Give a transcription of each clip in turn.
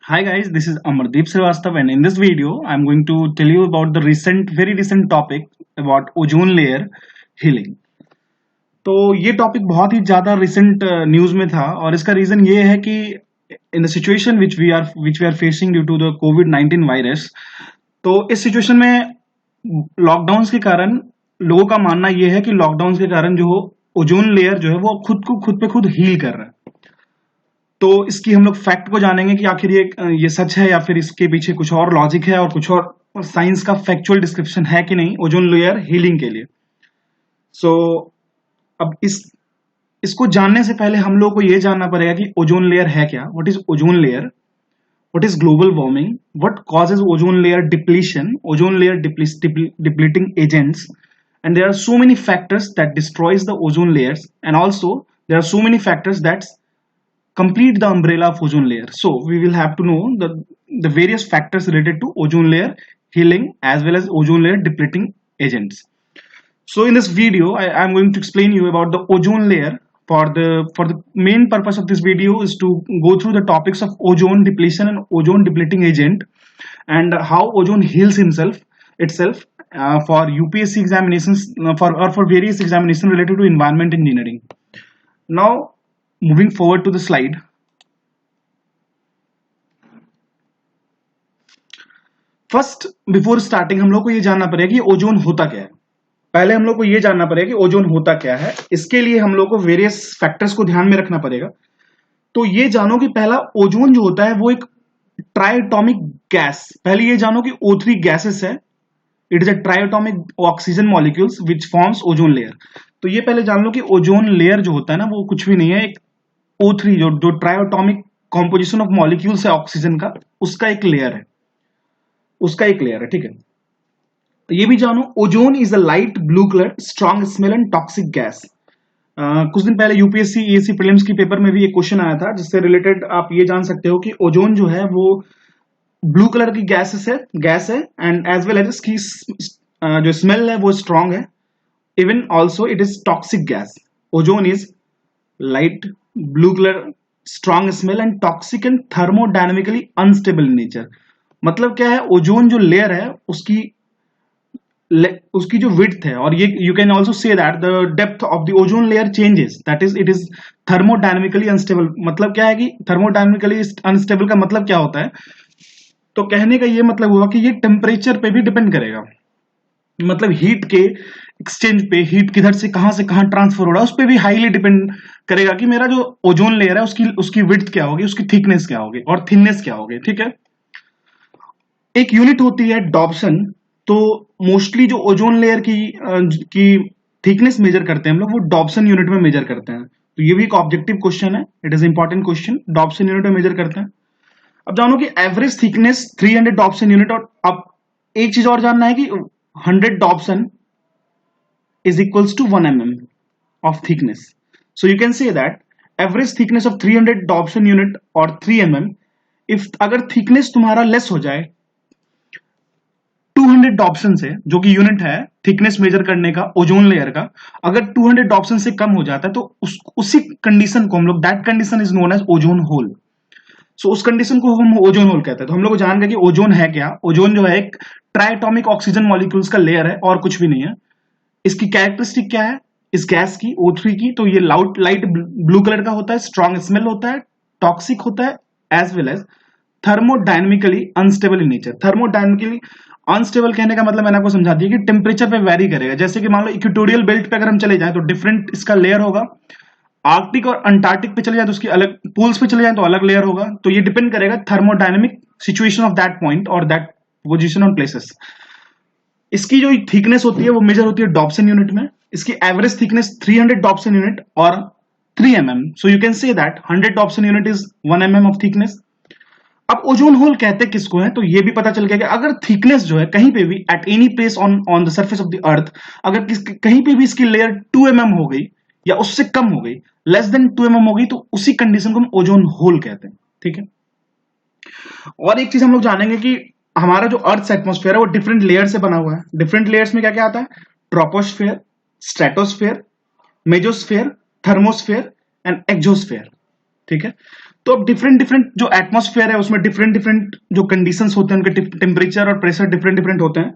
Hi guys, this is Amardeep Srivastav and in this video I'm going to tell you about the very recent topic about ozone layer healing. तो ये topic बहुत ही ज़्यादा recent news में था और इसका reason ये है कि in the situation which we are facing due to the कोविड-19 वायरस। तो इस सिचुएशन में लॉकडाउन्स के कारण लोगों का मानना ये है कि लॉकडाउन्स के कारण जो ओजोन लेयर जो है वो खुद पे खुद हील कर रहा है। तो इसकी हम लोग फैक्ट को जानेंगे कि आखिर ये सच है या फिर इसके पीछे कुछ और लॉजिक है और कुछ और साइंस का फैक्चुअल डिस्क्रिप्शन है कि नहीं ओजोन लेयर हीलिंग के लिए। सो अब इसको जानने से पहले हम लोग को ये जानना पड़ेगा कि ओजोन लेयर है क्या, what is ozone layer, what is global warming, what causes ozone layer depletion, ozone layer depleting agents, and there are so many factors that destroys the ozone layers, and also there are so many factors that complete the umbrella of ozone layer. So we will have to know the various factors related to ozone layer healing as well as ozone layer depleting agents. So in this video I am going to explain you about the ozone layer. For the main purpose of this video is to go through the topics of ozone depletion and ozone depleting agent and how ozone heals itself for UPSC examinations for various examinations related to environment engineering. Now moving forward to the slide. First before starting हम लोग को ये जानना पड़ेगा कि ozone होता क्या है। पहले हम लोग को ये जानना पड़ेगा कि ओजोन होता क्या है। इसके लिए हम लोग को वेरियस फैक्टर्स को ध्यान में रखना पड़ेगा। तो ये जानो कि पहला ओजोन जो होता है वो एक ट्राइएटॉमिक गैस, पहले ये जानो कि O3 गैसेस है। It is a triatomic oxygen molecules which forms ozone layer. तो ये पहले जान लो कि ओजोन लेयर जो होता है ना वो कुछ भी नहीं है, एक O3 जो ट्राइएटॉमिक कॉम्पोजिशन ऑफ मॉलिक्यूल्स है ऑक्सीजन का, उसका एक लेयर है, ठीक है। तो ये भी जानो ozone is a light blue colour strong smell and toxic gas. कुछ दिन पहले यूपीएससी ईएससी प्रीलिम्स की पेपर में भी एक क्वेश्चन आया था जिससे रिलेटेड आप ये जान सकते हो कि ओजोन जो है वो ब्लू कलर की गैस है एंड एज वेल एज इसकी जो स्मेल है वो स्ट्रॉन्ग है, even also it is toxic gas. Ozone is light blue colour strong smell and toxic and thermodynamically unstable in nature. मतलब क्या है, ओजोन जो लेयर है उसकी जो विड्थ है, और ये you can also say that the depth of the ozone layer changes, that is it is thermodynamically unstable. मतलब क्या है कि थर्मोडायनेमिकली अनस्टेबल का मतलब क्या होता है, तो कहने का ये मतलब हुआ कि ये टेम्परेचर पे भी डिपेंड करेगा। मतलब हीट के एक्सचेंज पे, हीट किधर से कहां ट्रांसफर हो रहा है उस पर भी हाईली डिपेंड करेगा कि मेरा जो ओजोन लेयर है उसकी विड्थ क्या होगी, उसकी थिकनेस क्या होगी और थिननेस क्या होगी, ठीक है। एक यूनिट होती है डॉप्सन। तो मोस्टली जो ओजोन लेयर की थिकनेस मेजर करते हैं हम लोग वो डॉप्सन यूनिट में मेजर करते हैं। तो ये भी एक ऑब्जेक्टिव क्वेश्चन है, it is important question, Dobson unit में मेजर करते हैं। अब जानो कि एवरेज थिकनेस 300 डॉप्सन यूनिट, और अब एक चीज और जानना है कि 100 Dobson is equals to 1 mm of thickness. So you can say that average thickness of 300 Dobson unit or 3 mm, if अगर thickness तुम्हारा लेस हो जाए 200 डॉप्सन से, जो कि यूनिट है थिकनेस मेजर करने का ओजोन लेयर का, अगर 200 डॉप्सन से कम हो जाता है तो उसी कंडीशन को हम लोग, that condition is known as ozone hole. So उस कंडीशन को हम ओजोन होल कहते हैं। तो हम लोग को जान गए कि ओजोन है क्या। ओजोन जो है एक ट्राइएटॉमिक ऑक्सीजन मॉलिक्यूल्स का लेयर है और कुछ भी नहीं है। इसकी कैरेक्टरिस्टिक क्या है इस गैस की, O3 की, तो ये लाइट ब्लू कलर का होता है, स्ट्रॉन्ग स्मेल होता है, टॉक्सिक होता है, as well as thermodynamically unstable in nature. Thermodynamically unstable कहने का मतलब मैंने आपको समझा दिया कि टेम्परेचर पे वेरी करेगा। जैसे कि मान लो इक्वेटोरियल बेल्ट पे अगर हम चले जाए तो डिफरेंट इसका लेयर होगा, आर्कटिक और अंटार्कटिक पे चले जाए तो उसकी अलग, पोल्स पे चले जाए तो अलग लेयर होगा। तो ये डिपेंड करेगा thermodynamic situation of that point और दैट पोजिशन ऑन प्लेसेस। इसकी जो थिकनेस होती है वो मेजर होती है डॉप्सन यूनिट में। इसकी एवरेज थिकनेस 300 डॉप्सन यूनिट और 3 mm। So you can say that 100 Dobson unit is 1 mm of thickness. अब ओजोन होल कहते किसको है, तो ये भी पता चल गया कि अगर थिकनेस जो है कहीं पे भी at any place on the surface of the earth, अगर कहीं पे भी इसकी लेयर 2 mm हो गई या उससे कम हो गई, लेस देन 2 mm हो गई, तो उसी कंडीशन को हम ओजोन होल कहते हैं, ठीक है। और एक चीज हम लोग जानेंगे कि हमारा जो अर्थ एटमॉस्फेयर है वो डिफरेंट लेयर से बना हुआ है। डिफरेंट लेयर्स में क्या क्या आता है, troposphere, stratosphere, mesosphere, thermosphere and exosphere, ठीक है। तो अब डिफरेंट डिफरेंट जो एटमॉस्फेयर है उसमें डिफरेंट डिफरेंट जो कंडीशंस होते हैं, उनके टेम्परेचर और प्रेशर डिफरेंट डिफरेंट होते हैं।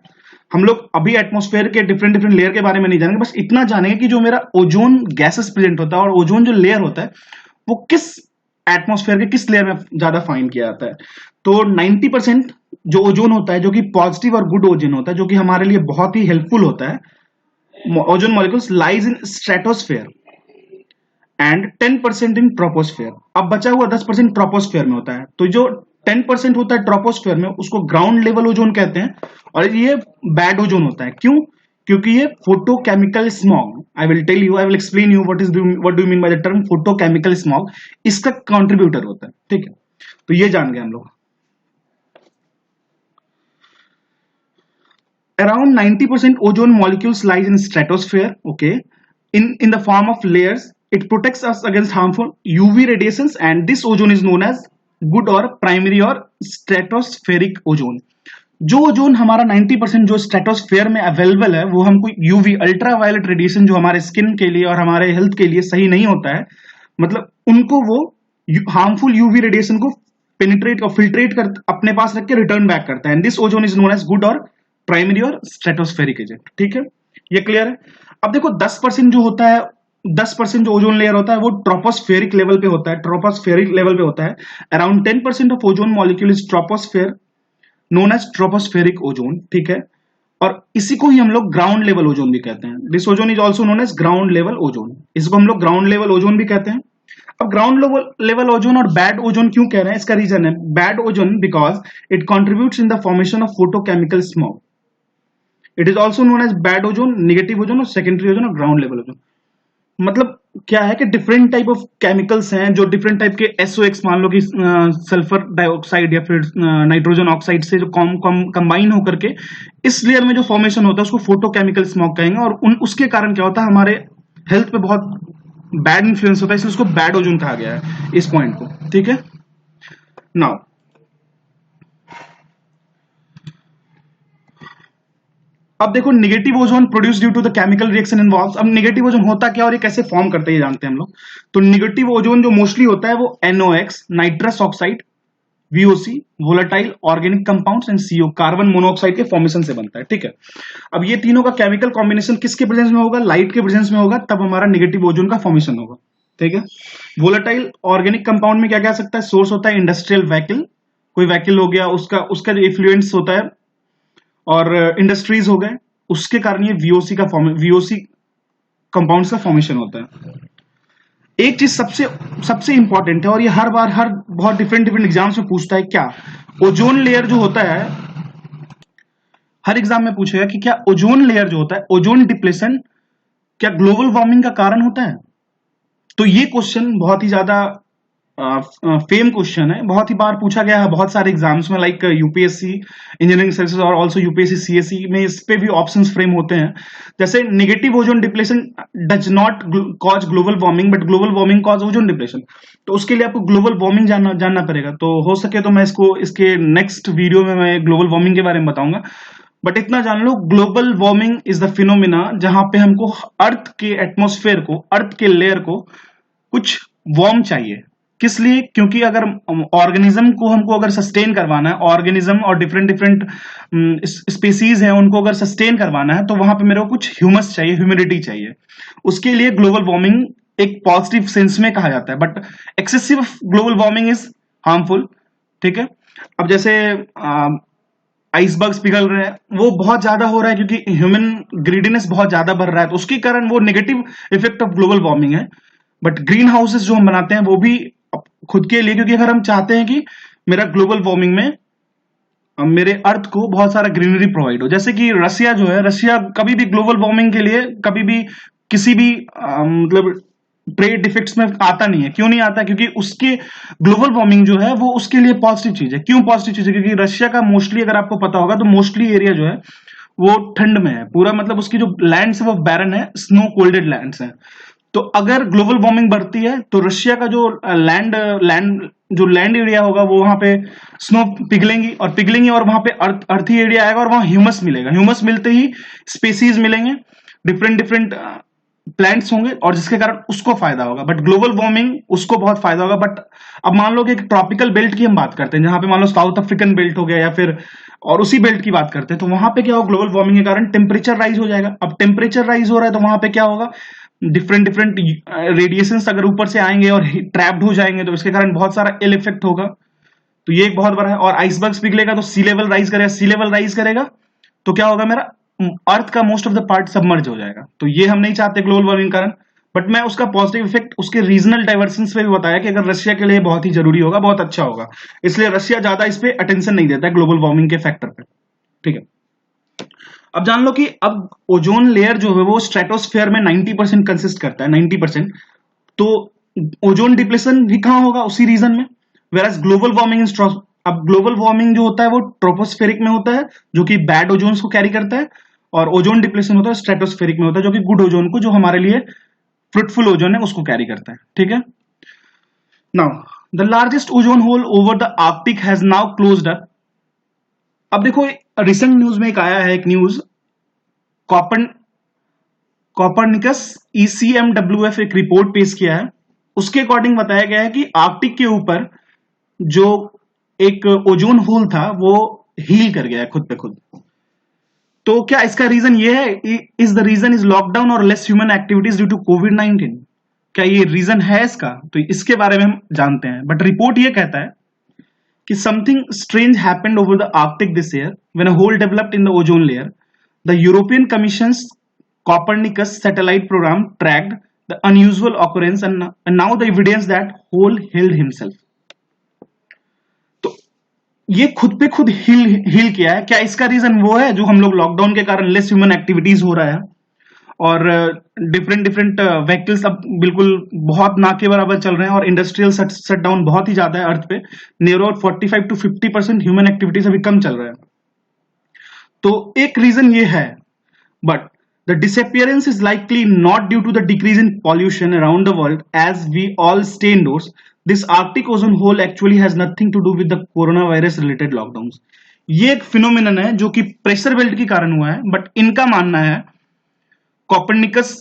हम लोग अभी एटमॉस्फेयर के डिफरेंट डिफरेंट लेयर के बारे में नहीं जानेंगे, बस इतना जानेंगे कि जो मेरा ओजोन गैसेस प्रेजेंट होता है और ओजोन जो लेयर होता है वो किस एटमॉस्फेयर के किस लेयर में ज्यादा फाइंड किया जाता है। तो 90% जो ओजोन होता है, जो कि पॉजिटिव और गुड ओजोन होता है, जो कि हमारे लिए बहुत ही हेल्पफुल होता है, ozone molecules lies in stratosphere and 10% in troposphere. अब बचा हुआ 10% ट्रोपोस्फेयर में होता है। तो जो 10% होता है ट्रोपोस्फेयर में उसको ग्राउंड लेवल ओजोन कहते हैं, और ये बैड ओजोन होता है। क्यों? क्योंकि ये photochemical smog, I will tell you, I will explain you what do mean by the term photochemical smog, इसका कंट्रीब्यूटर होता है। ठीक है, तो ये जान गए हम लोग। Around 90% ozone molecules lies in stratosphere, okay, in the form of layers. It protects us against harmful UV radiations, and this ozone is known as good or primary or stratospheric ozone. जो ozone हमारा 90% जो stratosphere में available है वो हमको UV ultra violet radiation जो हमारे skin के लिए और हमारे हेल्थ के लिए सही नहीं होता है, मतलब उनको वो हार्मफुल यूवी रेडिएशन को पेनिट्रेट और फिल्ट्रेट कर अपने पास रख के रिटर्न बैक करता है। And this ozone is known as good और प्राइमरी और स्ट्रेटोस्फेरिक एजेंट। ठीक है, ये क्लियर है। अब देखो 10% जो होता है, 10% जो ओजोन लेयर होता है वो ट्रोपोस्फेरिक लेवल पे होता है, ट्रोपोस्फेरिक लेवल पे होता है। Around 10% of ozone molecule is troposphere, known as tropospheric ozone. ठीक है, और इसी को ही हम लोग ग्राउंड लेवल ओजोन भी कहते हैं। This ozone is also known as ground level ozone, इसको हम लोग ग्राउंड लेवल ओजोन भी कहते हैं। अब ग्राउंड लेवल ओजोन और बैड ओजोन क्यों कह रहे हैं, इसका रीजन है bad ozone because it contributes in the formation of photochemical smog. It is also known as bad ozone, negative ozone और सेकेंडरी ओजोन और ग्राउंड लेवल ओजोन। मतलब क्या है कि डिफरेंट टाइप ऑफ केमिकल्स हैं जो डिफरेंट टाइप के SOx, मान लो कि सल्फर डाइऑक्साइड या फिर नाइट्रोजन ऑक्साइड से जो कंबाइन होकर के इस लेयर में जो फॉर्मेशन होता है उसको फोटोकेमिकल स्मॉग कहेंगे। और उसके कारण क्या होता है, हमारे हेल्थ पे बहुत बैड इन्फ्लुएंस होता है, इसलिए उसको बैड ओजोन कहा गया है इस पॉइंट को। ठीक है, नाउ अब देखो negative ozone produce due to the chemical reaction involve. अब नेगेटिव ओजोन होता क्या और ये कैसे फॉर्म करते हैं जानते हैं हम लोग। तो नेगेटिव ओजोन जो मोस्टली होता है वो NOx, nitrous oxide, VOC, volatile organic compounds and CO, carbon monoxide के फॉर्मेशन से बनता है। ठीक है, अब ये तीनों का केमिकल कॉम्बिनेशन किसके प्रेजेंस में होगा, लाइट के प्रेजेंस में होगा, तब हमारा नेगेटिव ओजोन का फॉर्मेशन होगा। ठीक है, वोलेटाइल ऑर्गेनिक कंपाउंड में क्या क्या आ सकता है, सोर्स होता है इंडस्ट्रियल व्हीकल, कोई व्हीकल हो गया उसका जो इफ्लुएंस होता है, और इंडस्ट्रीज हो गए, उसके कारण ये VOC कंपाउंड्स का फॉर्मेशन होता है। एक चीज सबसे इंपॉर्टेंट है और ये हर बार बहुत डिफरेंट एग्जाम्स में पूछता है, क्या ओजोन लेयर जो होता है, हर एग्जाम में पूछेगा कि क्या ओजोन लेयर जो होता है, ओजोन डिप्लेशन क्या ग्लोबल वार्मिंग का कारण होता है। तो ये क्वेश्चन बहुत ही ज्यादा फेम क्वेश्चन है, बहुत ही बार पूछा गया है बहुत सारे एग्जाम्स में, लाइक UPSC इंजीनियरिंग सर्विसेज और ऑल्सो UPSC CSE में इस पे भी ऑप्शंस फ्रेम होते हैं। जैसे negative ozone depletion does not cause global warming but global warming cause ozone depletion. तो उसके लिए आपको ग्लोबल वार्मिंग जानना पड़ेगा। तो हो सके तो मैं इसके नेक्स्ट वीडियो में मैं ग्लोबल वार्मिंग के बारे में बताऊंगा, बट इतना जान लो global warming is the phenomena जहां पे हमको अर्थ के एटमोस्फेयर को, अर्थ के लेयर को कुछ वार्म चाहिए। किस लिए? क्योंकि अगर ऑर्गेनिज्म को हमको अगर सस्टेन करवाना है, ऑर्गेनिज्म और डिफरेंट स्पीसीज हैं उनको अगर सस्टेन करवाना है, तो वहां पे मेरे को कुछ ह्यूमस चाहिए, ह्यूमिडिटी चाहिए। उसके लिए ग्लोबल वार्मिंग एक पॉजिटिव सेंस में कहा जाता है, but excessive global warming is harmful. ठीक है, अब जैसे आइसबर्ग्स पिघल रहे हैं, वो बहुत ज्यादा हो रहा है क्योंकि ह्यूमन ग्रीडीनेस बहुत ज्यादा बढ़ रहा है, तो उसके कारण वो negative effect of global warming है। बट ग्रीन हाउसेस जो हम बनाते हैं वो भी खुद के लिए, क्योंकि अगर हम चाहते हैं कि मेरा ग्लोबल वार्मिंग में मेरे अर्थ को बहुत सारा ग्रीनरी प्रोवाइड हो, जैसे कि रशिया जो है, रशिया कभी भी ग्लोबल वार्मिंग के लिए कभी भी किसी भी मतलब ट्रेड डिफेक्ट्स में आता नहीं है। क्यों नहीं आता? क्योंकि उसके ग्लोबल वार्मिंग जो है वो उसके लिए पॉजिटिव चीज है। क्यों पॉजिटिव चीज है? क्योंकि रशिया का मोस्टली, अगर आपको पता होगा तो मोस्टली एरिया जो है वो ठंड में है पूरा, मतलब उसकी जो लैंड्स है वो बैरन है, स्नो कोल्डेड लैंड्स हैं। तो अगर ग्लोबल वार्मिंग बढ़ती है तो रशिया का जो लैंड एरिया होगा वो वहां पे स्नो पिघलेंगी और वहां पे अर्थी एरिया आएगा और वहां ह्यूमस मिलेगा। ह्यूमस मिलते ही स्पीसीज मिलेंगे, डिफरेंट प्लांट्स होंगे और जिसके कारण उसको फायदा होगा, बट ग्लोबल वार्मिंग उसको बहुत फायदा होगा। बट अब मान लो कि एक ट्रॉपिकल बेल्ट की हम बात करते हैं, जहां पे मान लो साउथ अफ्रीकन बेल्ट हो गया या फिर और उसी बेल्ट की बात करते हैं, तो वहां पे क्या होगा, ग्लोबल वार्मिंग के कारण टेम्परेचर राइज हो जाएगा। अब टेम्परेचर राइज हो रहा है तो वहां पे क्या होगा, डिफरेंट डिफरेंट रेडिएशन अगर ऊपर से आएंगे और ट्रैप्ड हो जाएंगे तो इसके कारण बहुत सारा इल इफेक्ट होगा। तो ये एक बहुत बड़ा है। और आइसबर्ग्स पिघलेगा तो सी लेवल राइज करेगा, सी लेवल राइज करेगा तो क्या होगा, मेरा अर्थ का most of the part submerge हो जाएगा। तो ये हम नहीं चाहते ग्लोबल वार्मिंग कारण। बट मैं उसका पॉजिटिव इफेक्ट उसके रीजनल डाइवर्सन पे भी बताया कि अगर रशिया के लिए बहुत ही जरूरी होगा, बहुत अच्छा होगा, इसलिए रशिया ज्यादा इस पे अटेंशन नहीं देता है ग्लोबल वार्मिंग के फैक्टर पे। ठीक है, अब जान लो कि अब ओजोन लेयर जो है वो स्ट्रेटोस्फेयर में 90% कंसिस्ट करता है, 90%। तो ओजोन डिप्लेशन भी कहां होगा, उसी रीजन में। वेराज ग्लोबल वार्मिंग, अब ग्लोबल वार्मिंग जो होता है वो ट्रोपोस्फेरिक में होता है, जो कि बैड ओजोन को कैरी करता है, और ओजोन डिप्लेशन होता है स्ट्रेटोस्फेरिक में होता है, जो कि गुड ओजोन को, जो हमारे लिए फ्रूटफुल ओजोन है, उसको कैरी करता है। ठीक है, now the largest ozone hole over the Arctic has now closed up. अब देखो रिसेंट न्यूज में एक आया है, एक न्यूज, कॉपरनिकस ECMWF एक रिपोर्ट पेश किया है। उसके अकॉर्डिंग बताया गया है कि आर्कटिक के ऊपर जो एक ओजोन होल था वो हील कर गया है खुद पे खुद। तो क्या इसका रीजन ये है, is the reason is lockdown और less human activities due to कोविड-19? क्या ये रीजन है इसका? तो इसके बारे में हम जानते हैं। बट रिपोर्ट ये कहता है कि something strange happened over the Arctic this year when a hole developed in the ozone layer. The European commission's Copernicus satellite program tracked the unusual occurrence and now the evidence that hole healed himself. तो ये खुद पे खुद heal किया है। क्या इसका reason वो है जो हम लोग लॉकडाउन के कारण लेस ह्यूमन एक्टिविटीज हो रहा है और डिफरेंट डिफरेंट व्हीकल्स अब बिल्कुल बहुत ना के बराबर चल रहे हैं और इंडस्ट्रियल शट डाउन बहुत ही ज्यादा है अर्थ पे, near about 45 to 50% human activities अभी कम चल रहा है। तो एक रीजन ये है, but the disappearance is likely not due to the decrease in pollution around the world as we all stay indoors. This Arctic ozone hole actually has nothing to do with the coronavirus related lockdowns. ये एक phenomenon है जो कि pressure belt के कारण हुआ है, but इनका मानना है कॉपर्निकस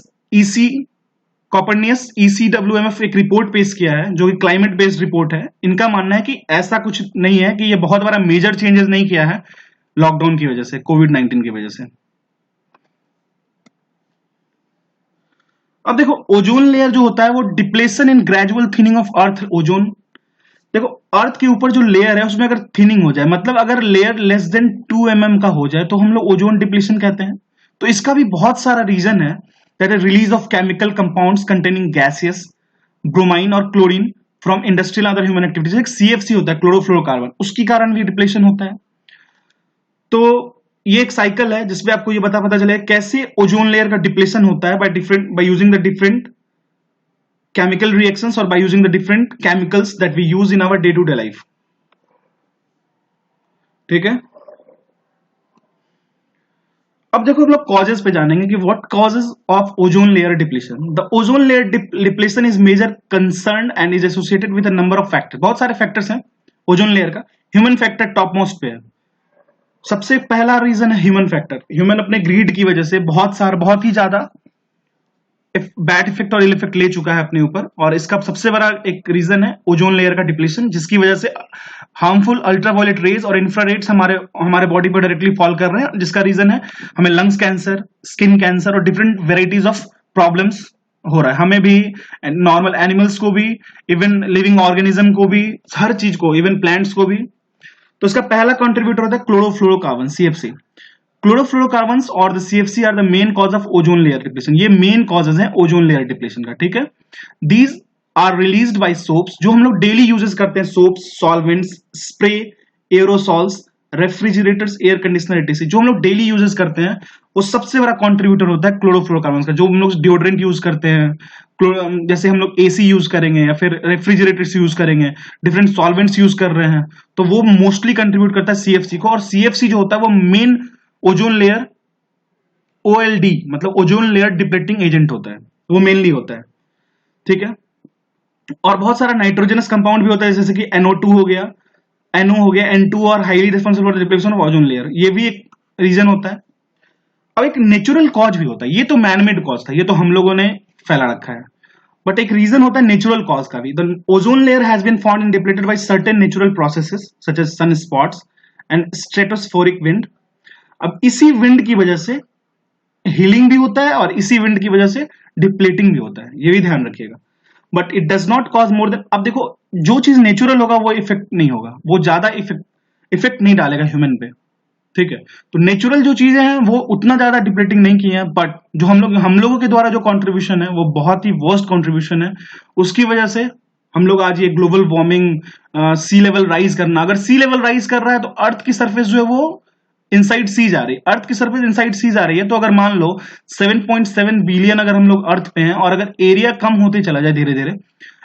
ECWMF एक रिपोर्ट पेश किया है जो कि क्लाइमेट बेस्ड रिपोर्ट है। इनका मानना है कि ऐसा कुछ नहीं है, कि ये बहुत बड़ा मेजर चेंजेस नहीं किया है लॉकडाउन की वजह से, कोविड-19 की वजह से। अब देखो ओजोन लेयर जो होता है वो depletion in gradual thinning of earth ozone. देखो अर्थ के ऊपर जो लेयर है उसमें अगर थिनिंग हो जाए, मतलब अगर लेयर लेस देन 2 mm का हो जाए तो हम लोग ओजोन डिप्लेशन कहते हैं। तो इसका भी बहुत सारा रीजन है, that is release of chemical compounds containing gases bromine और chlorine from industrial other human activities. एक CFC होता है, क्लोरोफ्लोरोकार्बन, उसके कारण भी डिप्लेशन होता है। तो ये एक साइकिल है जिसमें आपको ये पता चलेगा कैसे ओजोन लेयर का डिप्लेशन होता है by using the different chemical reactions और by using the different chemicals that we use in our day to day life. ठीक है, अब देखो हम लोग कॉजेस पे जानेंगे कि what causes of ozone layer depletion. The ozone layer depletion is major concern and is associated with a number of factor. बहुत सारे फैक्टर्स हैं ओजोन लेयर का। ह्यूमन फैक्टर टॉप मोस्ट पे है। सबसे पहला रीजन है ह्यूमन फैक्टर। ह्यूमन अपने ग्रीड की वजह से बहुत ही ज्यादा बैड इफेक्ट और इल इफेक्ट ले चुका है अपने ऊपर, और इसका सबसे बड़ा एक रीजन है ओजोन लेयर का डिप्लेशन, जिसकी वजह से हार्मफुल अल्ट्रावायलेट रेज और इंफ्रारेड्स हमारे बॉडी पर डायरेक्टली फॉल कर रहे हैं, जिसका रीजन है हमें लंग्स कैंसर, स्किन कैंसर और डिफरेंट वेराइटीज ऑफ प्रॉब्लम्स हो रहा है। हमें भी, नॉर्मल एनिमल्स को भी, इवन लिविंग ऑर्गेनिज्म को भी, हर चीज को, इवन प्लांट्स को भी। तो इसका पहला कंट्रीब्यूटर होता है क्लोरोफ्लोरोकार्बन, CFC। क्लोरोफ्लोरोकार्बन्स और the CFC are the main cause of ozone layer depletion. ये मेन कॉजेज हैं ओजोन लेयर डिप्लेशन का। ठीक है, these are released by soaps, जो हम लोग डेली यूजेस करते हैं, soaps, solvents, spray, aerosols, refrigerators, air conditioner etc, जो हम लोग डेली यूजेस करते हैं, वो सबसे बड़ा कंट्रीब्यूटर होता है क्लोरोफ्लोरोकार्बन्स का। जो हम लोग डिओड्रेंट यूज करते हैं, जैसे हम लोग AC यूज करेंगे या फिर रेफ्रिजरेटर्स यूज करेंगे, डिफरेंट सॉल्वेंट्स यूज कर रहे हैं, तो वो मोस्टली कंट्रीब्यूट करता है CFC को। और CFC जो होता है वो मेन ओजोन लेयर OLD मतलब ओजोन लेयर डिप्लेटिंग एजेंट होता है, वो मेनली होता है। ठीक है, और बहुत सारा नाइट्रोजनस कंपाउंड भी होता है, जैसे कि NO2 हो गया, NO हो गया, N2 और highly responsible for the depletion of ozone layer, ये भी एक रीजन होता है। अब एक नेचुरल कॉज भी होता है, ये तो मैनमेड कॉज था, ये तो हम लोगों ने फैला रखा है, बट एक रीजन होता है नेचुरल कॉज का भी. The ozone layer has been found and depleted by certain natural processes such as sun spots and stratospheric wind. अब इसी विंड की वजह से हीलिंग भी होता है और इसी विंड की वजह से डिप्लेटिंग भी होता है, ये भी ध्यान रखिएगा. But it does not cause more than, अब देखो जो चीज नेचुरल होगा वो इफेक्ट नहीं होगा, वो ज्यादा इफेक्ट नहीं डालेगा ह्यूमन पे, ठीक है. तो नेचुरल जो चीजें हैं वो उतना ज्यादा डिप्लेटिंग नहीं की है, बट जो हम लोगों के द्वारा जो कंट्रीब्यूशन है वो बहुत ही वर्स्ट कंट्रीब्यूशन है. उसकी वजह से हम लोग आज ये ग्लोबल वार्मिंग, सी लेवल राइज करना, अगर सी लेवल राइज कर रहा है तो अर्थ की सरफेस जो है वो इनसाइड सी जा रही है, अर्थ की सरफेस इनसाइड सी जा रही है. तो अगर मान लो 7.7 बिलियन अगर हम लोग अर्थ पे हैं और अगर एरिया कम होते चला जाए, धीरे धीरे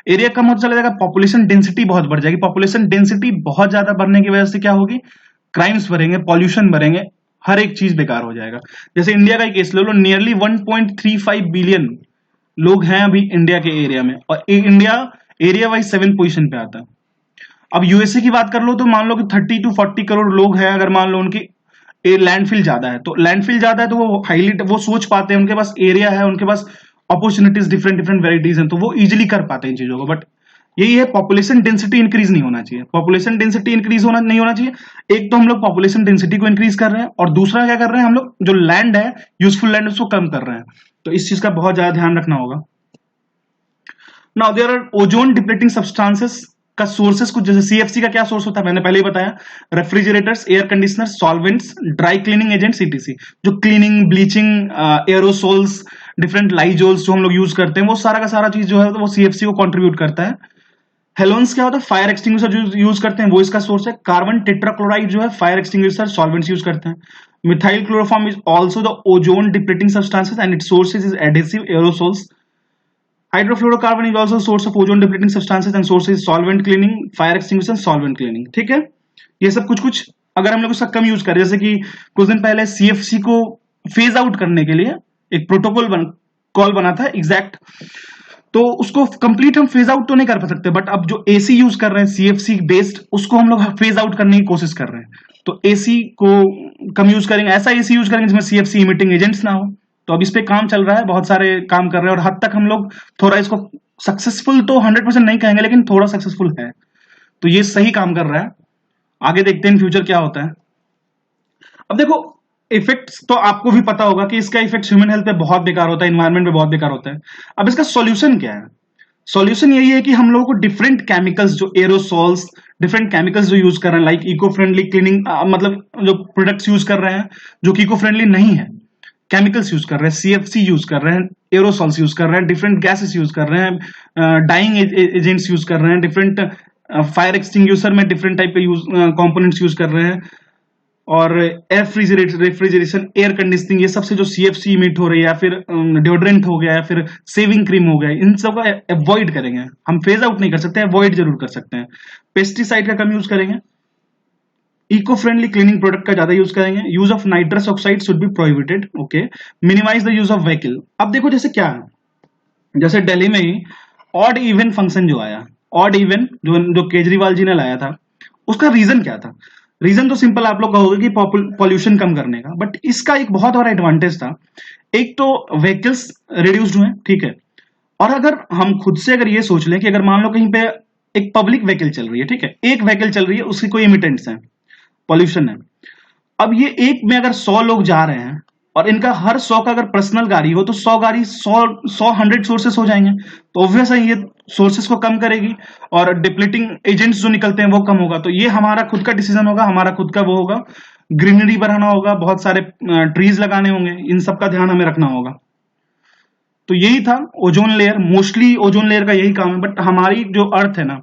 एरिया कम होता चला जाएगा, पॉपुलेशन डेंसिटी बहुत बढ़ जाएगी. पॉपुलेशन डेंसिटी बहुत ज्यादा बढ़ने की वजह से क्या होगी, क्राइम्स बढ़ेंगे, पॉल्यूशन बढ़ेंगे, हर एक चीज बेकार हो जाएगा. जैसे इंडिया का केस ले लो, नियरली 1.35 बिलियन लोग हैं अभी इंडिया के एरिया में, और इंडिया एरिया वाइज 7 पोजीशन पे आता है. अब यूएसए की बात कर लो तो मान लो कि 30 to 40 करोड़ लोग हैं, अगर मान लो उनकी लैंडफिल ज्यादा है, तो लैंडफिल ज्यादा है तो वो हाईली वो सोच पाते हैं, उनके पास एरिया है, उनके पास अपॉर्चुनिटीज डिफरेंट डिफरेंट वेराइटीज हैं, तो वो इजिली कर पाते हैं इन चीजों को. बट यही है, पॉपुलेशन डेंसिटी इंक्रीज नहीं होना चाहिए, पॉपुलेशन डेंसिटी इंक्रीज नहीं होना चाहिए. एक तो हम लोग पॉपुलेशन डेंसिटी को इंक्रीज कर रहे हैं, और दूसरा क्या कर रहे हैं, हम लोग जो लैंड है, यूजफुल लैंड, उसको कम कर रहे हैं. तो इस चीज का बहुत ज्यादा ध्यान रखना होगा. Now there are ozone depleting substances का सोर्सेस कुछ, जैसे सीएफसी का क्या सोर्स होता है मैंने पहले ही बताया, refrigerators, air conditioner, solvents, dry cleaning agents, CTC. जो क्लीनिंग, ब्लीचिंग, एरोसोल्स, डिफरेंट लाइजोल्स जो हम लोग यूज करते हैं, वो सारा का सारा चीज जो है वो सीएफसी को कंट्रीब्यूट करता है. हेलोन्स क्या होता है, फायर एक्सटिंग्विशर जो यूज करते हैं, वो इसका सोर्स है. कार्बन टेट्राक्लोराइड जो है फायर एक्सटिंग्विशर सॉल्वेंट्स यूज करते हैं. Methyl chloroform is also the ozone depleting substances and it's sources is adhesive aerosols. Hydrofluorocarbon is also source of ozone depleting substances and source is solvent cleaning, fire extinguisher, solvent cleaning. ठीक है, ये सब कुछ कुछ अगर हम लोग इसका कम यूज करें, जैसे कि कुछ दिन पहले सीएफसी को फेज आउट करने के लिए एक प्रोटोकॉल कॉल बना था एग्जैक्ट, तो उसको कंप्लीट हम फेज आउट तो नहीं कर सकते, बट अब जो एसी यूज कर रहे हैं सीएफसी बेस्ड, उसको हम लोग फेज आउट करने की कोशिश कर रहे हैं. तो एसी को कम यूज करेंगे, ऐसा एसी यूज करेंगे जिसमें सीएफसी इमिटिंग एजेंट्स ना हो. तो अब इस पे काम चल रहा है, बहुत सारे काम कर रहे हैं, और हद तक हम लोग थोड़ा इसको सक्सेसफुल तो 100% नहीं कहेंगे, लेकिन थोड़ा सक्सेसफुल है. तो ये सही काम कर रहा है. आगे देखते हैं फ्यूचर क्या होता है. अब देखो इफेक्ट्स तो आपको भी पता होगा कि इसका इफेक्ट ह्यूमन हेल्थ पे बहुत बेकार होता है, इन्वायरमेंट पे बहुत बेकार होता है. अब इसका सॉल्यूशन क्या है? सॉल्यूशन यही है कि हम लोगों को डिफरेंट केमिकल्स, जो एरोसॉल्स, डिफरेंट केमिकल्स जो यूज कर रहे हैं, लाइक इको फ्रेंडली क्लीनिंग, मतलब जो प्रोडक्ट्स यूज कर रहे हैं जो कि इको फ्रेंडली नहीं है, केमिकल्स यूज कर रहे हैं, सीएफसी यूज कर रहे हैं, एरोसॉल्स यूज कर रहे हैं, डिफरेंट गैसेस यूज कर रहे हैं, डाइंग एजेंट्स यूज कर रहे हैं, डिफरेंट फायर एक्सटिंग्विशर में डिफरेंट टाइप के कंपोनेंट्स यूज कर रहे हैं, और रेफ्रिजरेशन, एयर कंडीशनिंग, ये सबसे जो सीएफसी इमिट हो रही है, या फिर डिओड्रेंट हो गया, या फिर सेविंग क्रीम हो गया, इन सब का अवॉइड करेंगे. हम फेज आउट नहीं कर सकते, अवॉइड जरूर कर सकते हैं. पेस्टिसाइड का कम यूज करेंगे, इको फ्रेंडली क्लीनिंग प्रोडक्ट का ज्यादा यूज करेंगे. Use of nitrous oxide should be prohibited. Okay, minimise the use of vehicle. अब देखो जैसे क्या है, जैसे दिल्ली में ही ऑड इवन फंक्शन जो आया, ऑड इवन जो केजरीवाल जी ने लाया था, उसका रीजन क्या था? रीजन तो सिंपल आप लोग कहोगे कि पॉल्यूशन कम करने का, बट इसका एक बहुत बड़ा एडवांटेज था. एक तो व्हीकल्स रिड्यूस्ड हुए, ठीक है, और अगर हम खुद से अगर ये सोच लें कि अगर मान लो कहीं पे एक पब्लिक व्हीकल चल रही है, ठीक है, एक व्हीकल चल रही है, उसकी कोई इमिटेंट्स हैं, पॉल्यूशन है. अब ये एक में अगर 100 लोग जा रहे हैं, और इनका हर 100 का अगर पर्सनल गाड़ी हो, तो 100 गाड़ी 100 सोर्सेस हो जाएंगे. तो ऑब्वियस है ये सोर्सेस को कम करेगी, और डिप्लीटिंग एजेंट्स जो निकलते हैं वो कम होगा. तो ये हमारा खुद का डिसीजन होगा, हमारा खुद का वो होगा, ग्रीनरी बढ़ाना होगा, बहुत सारे ट्रीज लगाने होंगे, इन सब का ध्यान हमें रखना होगा. तो यही था ozone layer. Mostly ozone layer का यही काम है, बट हमारी जो अर्थ है ना,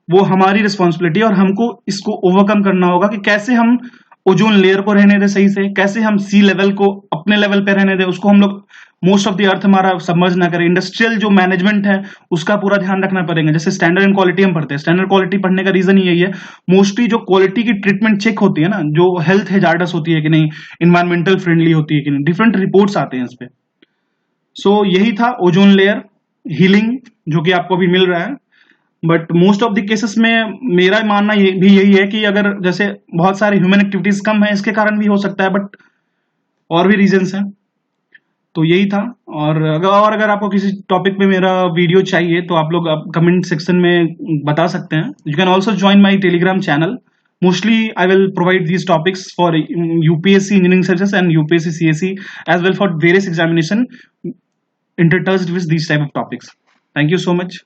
वो हमारी रिस्पॉन्सिबिलिटी, और हमको इसको ओवरकम करना होगा कि कैसे हम ओजोन लेयर को रहने दें सही से, कैसे हम सी लेवल को अपने लेवल पे रहने दें, उसको हम लोग मोस्ट ऑफ द अर्थ हमारा सबमर्ज ना करें. इंडस्ट्रियल जो मैनेजमेंट है उसका पूरा ध्यान रखना पड़ेगा. जैसे स्टैंडर्ड एंड क्वालिटी हम पढ़ते हैं, स्टैंडर्ड क्वालिटी पढ़ने का रीजन यही है, मोस्टली जो क्वालिटी की ट्रीटमेंट चेक होती है ना, जो हेल्थ हैजार्डस होती है कि नहीं, इन्वायरमेंटल फ्रेंडली होती है कि नहीं, डिफरेंट रिपोर्ट्स आते हैं इस पे. सो यही था ओजोन लेयर हीलिंग, जो कि आपको अभी मिल रहा है. But most of the cases में मेरा मानना यही है कि अगर जैसे बहुत सारे ह्यूमन एक्टिविटीज कम है, इसके कारण भी हो सकता है, बट और भी रीजंस हैं। तो यही था। और अगर आपको किसी टॉपिक पे मेरा वीडियो चाहिए तो आप लोग कमेंट सेक्शन में बता सकते हैं। You can also join my Telegram channel. Mostly, I will provide these topics for UPSC engineering services and UPSC CSE as well for various examination intertouched with these type of topics. Thank you so much.